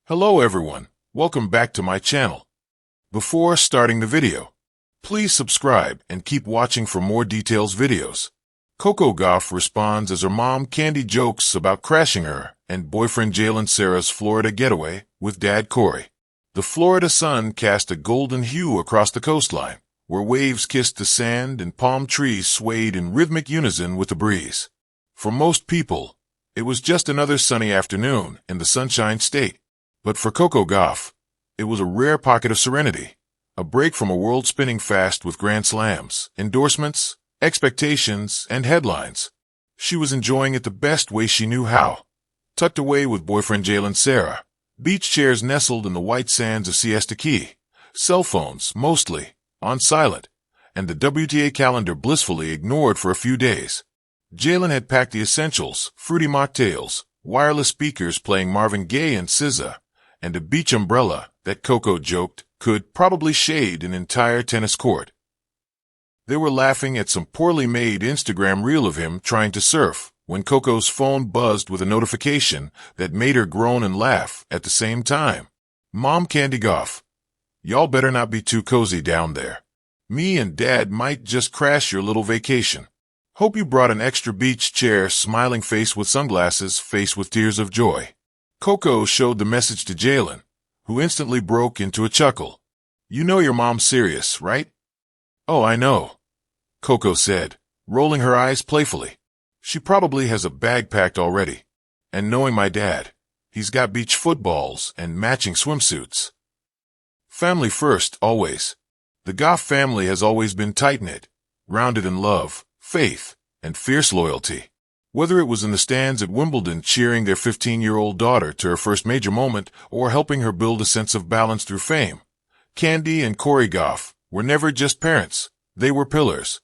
Hello everyone, welcome back to my channel. Before starting the video, please subscribe and keep watching for more details videos. Coco Gauff responds as her mom Candi jokes about crashing her and boyfriend Jalen Sera's Florida getaway with dad Corey. The Florida sun cast a golden hue across the coastline, where waves kissed the sand and palm trees swayed in rhythmic unison with the breeze. For most people, it was just another sunny afternoon in the Sunshine State. But for Coco Gauff, it was a rare pocket of serenity, a break from a world spinning fast with grand slams, endorsements, expectations, and headlines. She was enjoying it the best way she knew how. Tucked away with boyfriend Jalen Sera, beach chairs nestled in the white sands of Siesta Key, cell phones, mostly, on silent, and the WTA calendar blissfully ignored for a few days. Jalen had packed the essentials, fruity mocktails, wireless speakers playing Marvin Gaye and SZA, and a beach umbrella that Coco joked could probably shade an entire tennis court. They were laughing at some poorly made Instagram reel of him trying to surf when Coco's phone buzzed with a notification that made her groan and laugh at the same time. Mom Candi Gauff, y'all better not be too cozy down there. Me and Dad might just crash your little vacation. Hope you brought an extra beach chair, smiling face with sunglasses, face with tears of joy. Coco showed the message to Jalen, who instantly broke into a chuckle. You know your mom's serious, right? Oh, I know, Coco said, rolling her eyes playfully. She probably has a bag packed already. And knowing my dad, he's got beach footballs and matching swimsuits. Family first, always. The Gauff family has always been tight-knit, grounded in love, faith, and fierce loyalty. Whether it was in the stands at Wimbledon cheering their 15-year-old daughter to her first major moment or helping her build a sense of balance through fame, Candi and Corey Gauff were never just parents, they were pillars.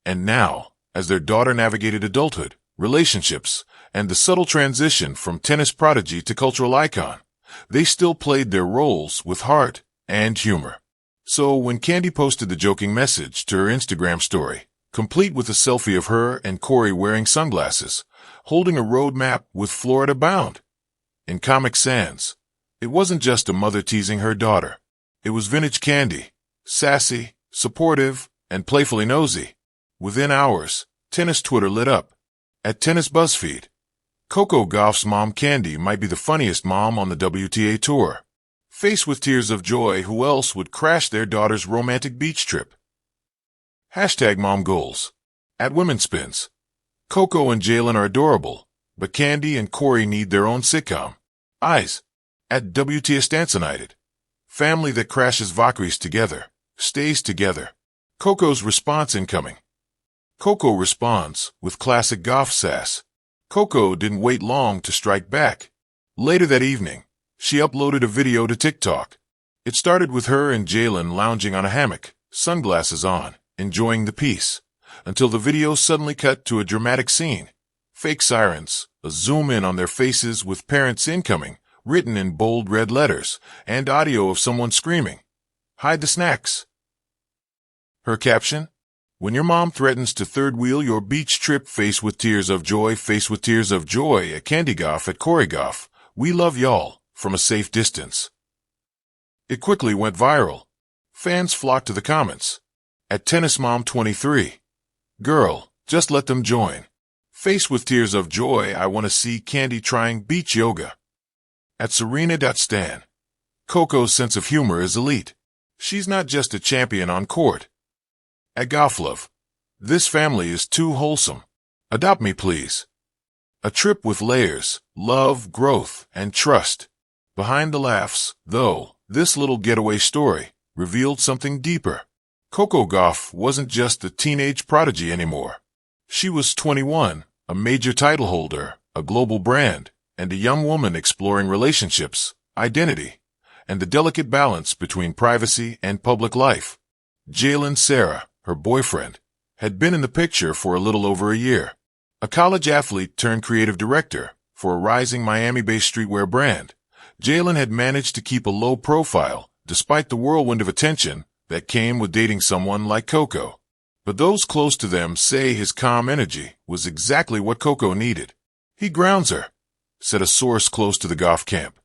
And now, as their daughter navigated adulthood, relationships, and the subtle transition from tennis prodigy to cultural icon, they still played their roles with heart and humor. So when Candi posted the joking message to her Instagram story, complete with a selfie of her and Corey wearing sunglasses, holding a road map with Florida bound. In Comic Sans, it wasn't just a mother teasing her daughter. It was vintage Candi, sassy, supportive, and playfully nosy. Within hours, tennis Twitter lit up. At Tennis BuzzFeed, Coco Gauff's mom Candi might be the funniest mom on the WTA tour. Faced with tears of joy, who else would crash their daughter's romantic beach trip? Hashtag mom goals. At Women's Spins, Coco and Jalen are adorable, but Candi and Corey need their own sitcom. Eyes. At WTA Stansonited, family that crashes Valkyries together, stays together. Coco's response incoming. Coco responds with classic Gauff sass. Coco didn't wait long to strike back. Later that evening, she uploaded a video to TikTok. It started with her and Jalen lounging on a hammock, sunglasses on, enjoying the peace, until the video suddenly cut to a dramatic scene. Fake sirens, a zoom in on their faces with parents incoming, written in bold red letters, and audio of someone screaming, "Hide the snacks." Her caption? When your mom threatens to third wheel your beach trip, face with tears of joy, face with tears of joy. At Candi Gauff, at Corey Gauff, we love y'all, from a safe distance. It quickly went viral. Fans flocked to the comments. At TennisMom23, girl, just let them join. Face with tears of joy, I want to see Candi trying beach yoga. At Serena.Stan, Coco's sense of humor is elite. She's not just a champion on court. At Gaufflove, this family is too wholesome. Adopt me, please. A trip with layers, love, growth, and trust. Behind the laughs, though, this little getaway story revealed something deeper. Coco Gauff wasn't just a teenage prodigy anymore. She was 21, a major title holder, a global brand, and a young woman exploring relationships, identity, and the delicate balance between privacy and public life. Jalen Sera, her boyfriend, had been in the picture for a little over a year. A college athlete turned creative director for a rising Miami-based streetwear brand, Jalen had managed to keep a low profile despite the whirlwind of attention that came with dating someone like Coco. But those close to them say his calm energy was exactly what Coco needed. He grounds her, said a source close to the Gauff camp.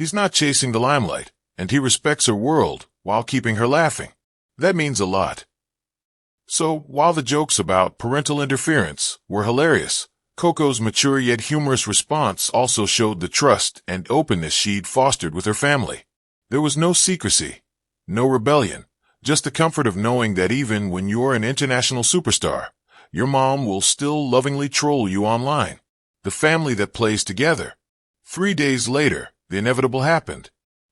He's not chasing the limelight, and he respects her world while keeping her laughing. That means a lot. So, while the jokes about parental interference were hilarious, Coco's mature yet humorous response also showed the trust and openness she'd fostered with her family. There was no secrecy, no rebellion, just the comfort of knowing that even when you're an international superstar, your mom will still lovingly troll you online. The family that plays together. 3 days later, the inevitable happened.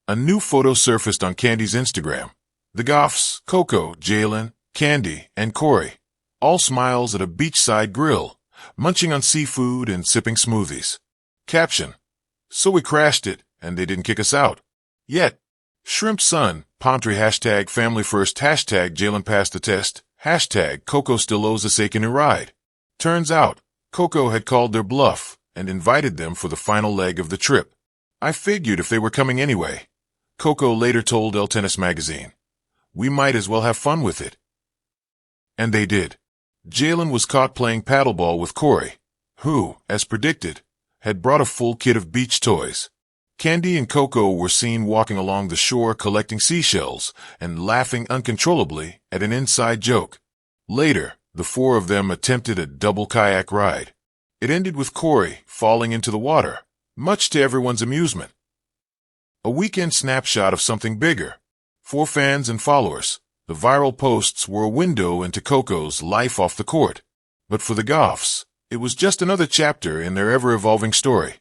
A new photo surfaced on Candi's Instagram. The Gauffs, Coco, Jalen, Candi, and Corey, all smiles at a beachside grill, munching on seafood and sipping smoothies. Caption: "So we crashed it, and they didn't kick us out. Yet. Shrimp Sun, Pantry hashtag Family First hashtag Jalen passed the test, hashtag Coco still owes us a new ride." Turns out, Coco had called their bluff and invited them for the final leg of the trip. "I figured if they were coming anyway," Coco later told El Tennis magazine. "We might as well have fun with it." And they did. Jalen was caught playing paddleball with Corey, who, as predicted, had brought a full kit of beach toys. Candi and Coco were seen walking along the shore collecting seashells and laughing uncontrollably at an inside joke. Later, the four of them attempted a double kayak ride. It ended with Corey falling into the water, much to everyone's amusement. A weekend snapshot of something bigger. For fans and followers, the viral posts were a window into Coco's life off the court. But for the Gauffs, it was just another chapter in their ever-evolving story,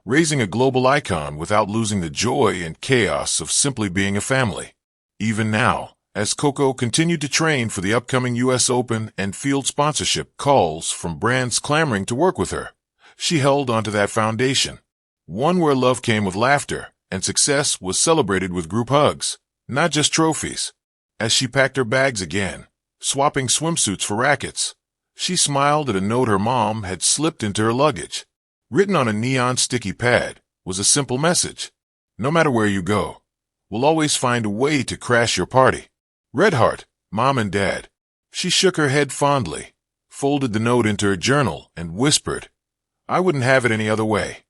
raising a global icon without losing the joy and chaos of simply being a family. Even now, as Coco continued to train for the upcoming U.S. Open and field sponsorship calls from brands clamoring to work with her, she held onto that foundation, one where love came with laughter and success was celebrated with group hugs, not just trophies. As she packed her bags again, swapping swimsuits for rackets, she smiled at a note her mom had slipped into her luggage. Written on a neon sticky pad was a simple message: "No matter where you go, we'll always find a way to crash your party. Red Heart, Mom and Dad." She shook her head fondly, folded the note into her journal, and whispered, "I wouldn't have it any other way."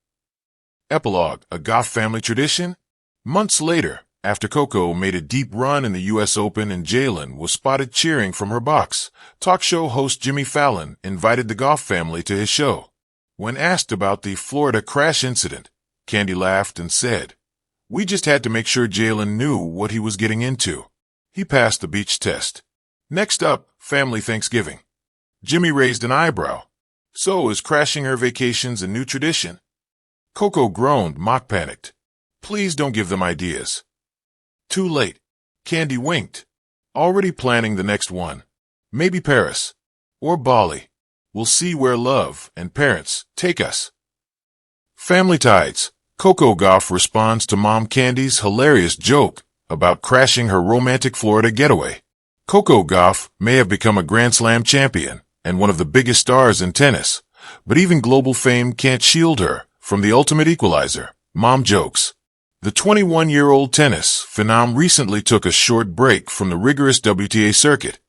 Epilogue: a Gauff family tradition? Months later, after Coco made a deep run in the U.S. Open and Jalen was spotted cheering from her box, talk show host Jimmy Fallon invited the Gauff family to his show. When asked about the Florida crash incident, Candi laughed and said, "We just had to make sure Jalen knew what he was getting into. He passed the beach test." Next up, family Thanksgiving. Jimmy raised an eyebrow. "So is crashing her vacations a new tradition?" Coco groaned, mock panicked. "Please don't give them ideas." Too late. Candi winked. "Already planning the next one. Maybe Paris. Or Bali. We'll see where love and parents take us." Family Tides. Coco Gauff responds to Mom Candi's hilarious joke about crashing her romantic Florida getaway. Coco Gauff may have become a Grand Slam champion and one of the biggest stars in tennis, but even global fame can't shield her from the ultimate equalizer, mom jokes. The 21-year-old tennis phenom recently took a short break from the rigorous WTA circuit,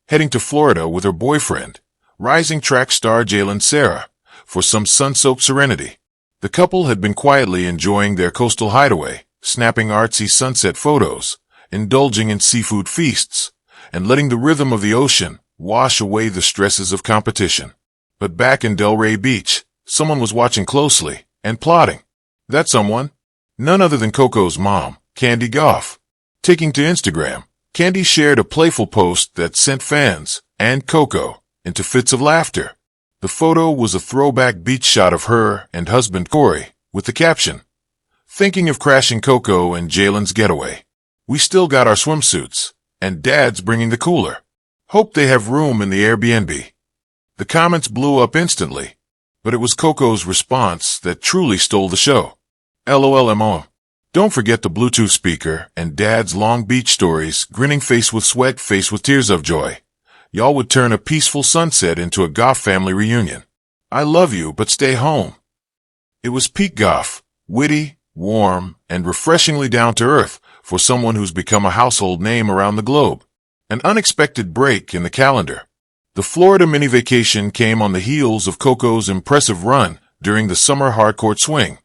heading to Florida with her boyfriend, rising track star Jalen Sera, for some sun-soaked serenity. The couple had been quietly enjoying their coastal hideaway, snapping artsy sunset photos, indulging in seafood feasts, and letting the rhythm of the ocean wash away the stresses of competition. But back in Delray Beach, someone was watching closely and plotting. That someone? None other than Coco's mom, Coco Gauff. Taking to Instagram, Candi shared a playful post that sent fans and Coco into fits of laughter. The photo was a throwback beach shot of her and husband Corey, with the caption, "Thinking of crashing Coco and Jalen's getaway. We still got our swimsuits, and Dad's bringing the cooler. Hope they have room in the Airbnb." The comments blew up instantly, but it was Coco's response that truly stole the show. LOLMO. Don't forget the Bluetooth speaker and Dad's Long Beach stories, grinning face with sweat, face with tears of joy. Y'all would turn a peaceful sunset into a Gauff family reunion. I love you, but stay home. It was peak Gauff, witty, warm, and refreshingly down-to-earth for someone who's become a household name around the globe. An unexpected break in the calendar. The Florida mini vacation came on the heels of Coco's impressive run during the summer hardcourt swing,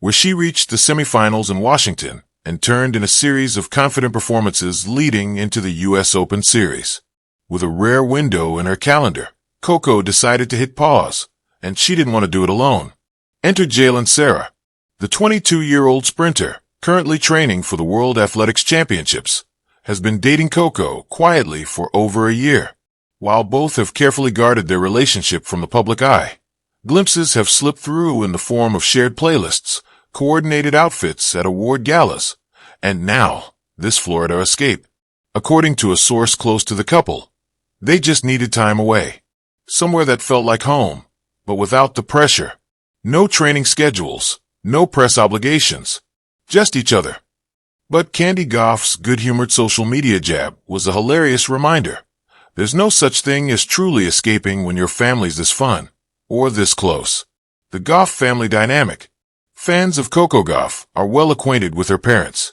where she reached the semifinals in Washington and turned in a series of confident performances leading into the U.S. Open Series. With a rare window in her calendar, Coco decided to hit pause, and she didn't want to do it alone. Enter Jalen Sera, the 22-year-old sprinter, currently training for the World Athletics Championships, has been dating Coco quietly for over a year. While both have carefully guarded their relationship from the public eye, glimpses have slipped through in the form of shared playlists, coordinated outfits at award galas, and now, this Florida escape. According to a source close to the couple, they just needed time away. Somewhere that felt like home, but without the pressure. No training schedules, no press obligations, just each other. But Coco Gauff's good-humored social media jab was a hilarious reminder. There's no such thing as truly escaping when your family's this fun, or this close. The Gauff family dynamic. Fans of Coco Gauff are well acquainted with her parents.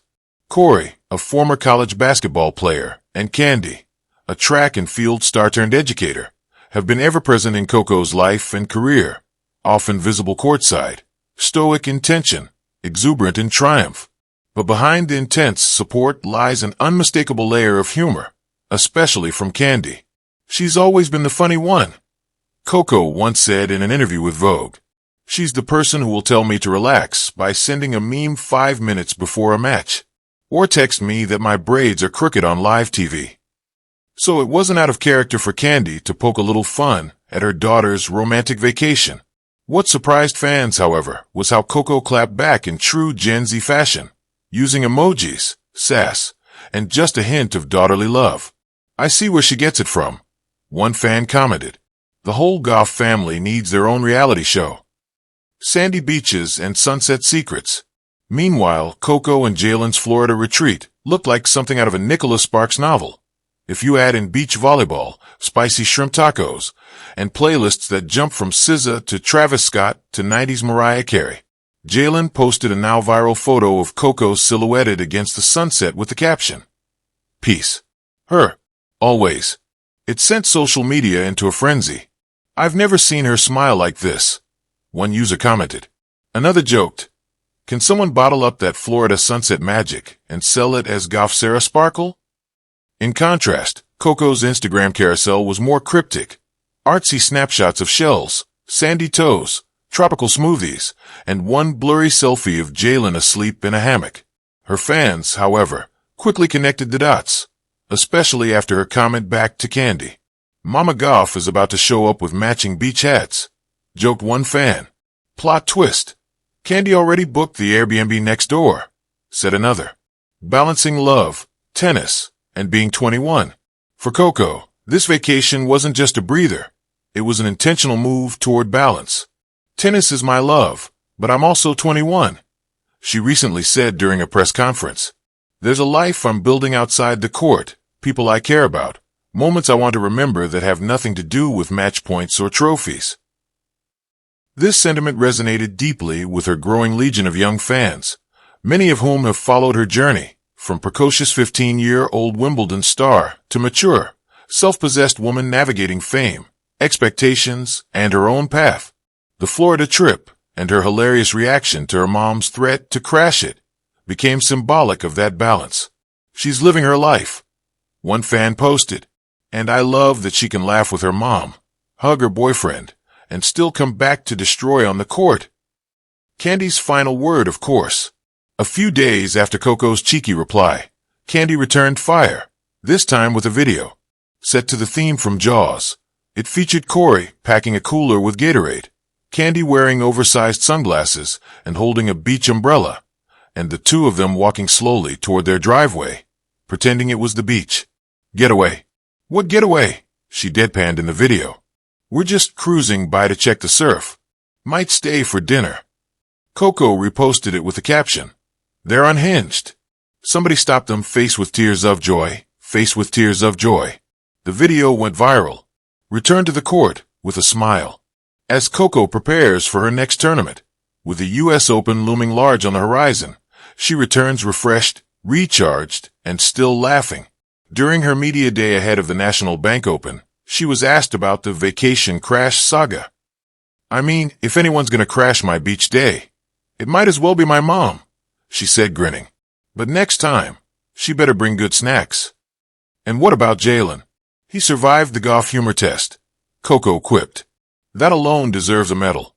Corey, a former college basketball player, and Candi, a track and field star-turned-educator, have been ever-present in Coco's life and career, often visible courtside, stoic in tension, exuberant in triumph. But behind the intense support lies an unmistakable layer of humor, especially from Candi. She's always been the funny one. Coco once said in an interview with Vogue, "She's the person who will tell me to relax by sending a meme 5 minutes before a match, or text me that my braids are crooked on live TV." So it wasn't out of character for Candi to poke a little fun at her daughter's romantic vacation. What surprised fans, however, was how Coco clapped back in true Gen Z fashion, using emojis, sass, and just a hint of daughterly love. "I see where she gets it from," one fan commented. "The whole Gauff family needs their own reality show." Sandy beaches and sunset secrets. Meanwhile, Coco and Jalen's Florida retreat looked like something out of a Nicholas Sparks novel. If you add in beach volleyball, spicy shrimp tacos, and playlists that jump from SZA to Travis Scott to 90s Mariah Carey. Jalen posted a now viral photo of Coco silhouetted against the sunset with the caption, "Peace. Her. Always." It sent social media into a frenzy. "I've never seen her smile like this," one user commented. Another joked, "Can someone bottle up that Florida sunset magic and sell it as Gauff Sera Sparkle?" In contrast, Coco's Instagram carousel was more cryptic. Artsy snapshots of shells, sandy toes, tropical smoothies, and one blurry selfie of Jalen asleep in a hammock. Her fans, however, quickly connected the dots, especially after her comment back to Candi. "Mama Gauff is about to show up with matching beach hats," joked one fan. "Plot twist. Candi already booked the Airbnb next door," said another. Balancing love, tennis, and being 21. For Coco, this vacation wasn't just a breather. It was an intentional move toward balance. "Tennis is my love, but I'm also 21," she recently said during a press conference. "There's a life I'm building outside the court, people I care about, moments I want to remember that have nothing to do with match points or trophies." This sentiment resonated deeply with her growing legion of young fans, many of whom have followed her journey, from precocious 15-year-old Wimbledon star to mature, self-possessed woman navigating fame, expectations, and her own path. The Florida trip, and her hilarious reaction to her mom's threat to crash it, became symbolic of that balance. "She's living her life," one fan posted, "and I love that she can laugh with her mom, hug her boyfriend, and still come back to destroy on the court." Candi's final word, of course. A few days after Coco's cheeky reply, Candi returned fire, this time with a video. Set to the theme from Jaws, it featured Corey packing a cooler with Gatorade, Candi wearing oversized sunglasses and holding a beach umbrella, and the two of them walking slowly toward their driveway, pretending it was the beach. "Getaway." "What getaway?" she deadpanned in the video. "We're just cruising by to check the surf. Might stay for dinner." Coco reposted it with the caption, "They're unhinged." Somebody stopped them faced with tears of joy, faced with tears of joy. The video went viral. Return to the court with a smile. As Coco prepares for her next tournament, with the U.S. Open looming large on the horizon, she returns refreshed, recharged, and still laughing. During her media day ahead of the National Bank Open, she was asked about the vacation crash saga. "I mean, if anyone's gonna crash my beach day, It might as well be my mom, she said, grinning. But next time, she better bring good snacks. And what about Jalen? He survived the Gauff humor test, Coco quipped. That alone deserves a medal.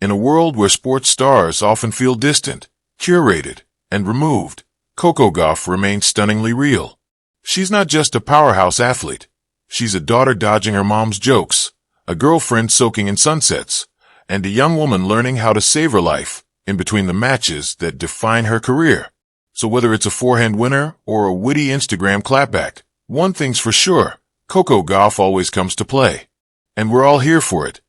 In a world where sports stars often feel distant, curated, and removed, Coco Gauff remains stunningly real. She's not just a powerhouse athlete. She's a daughter dodging her mom's jokes, a girlfriend soaking in sunsets, and a young woman learning how to save her life in between the matches that define her career. So whether it's a forehand winner or a witty Instagram clapback, one thing's for sure, Coco Gauff always comes to play. And we're all here for it.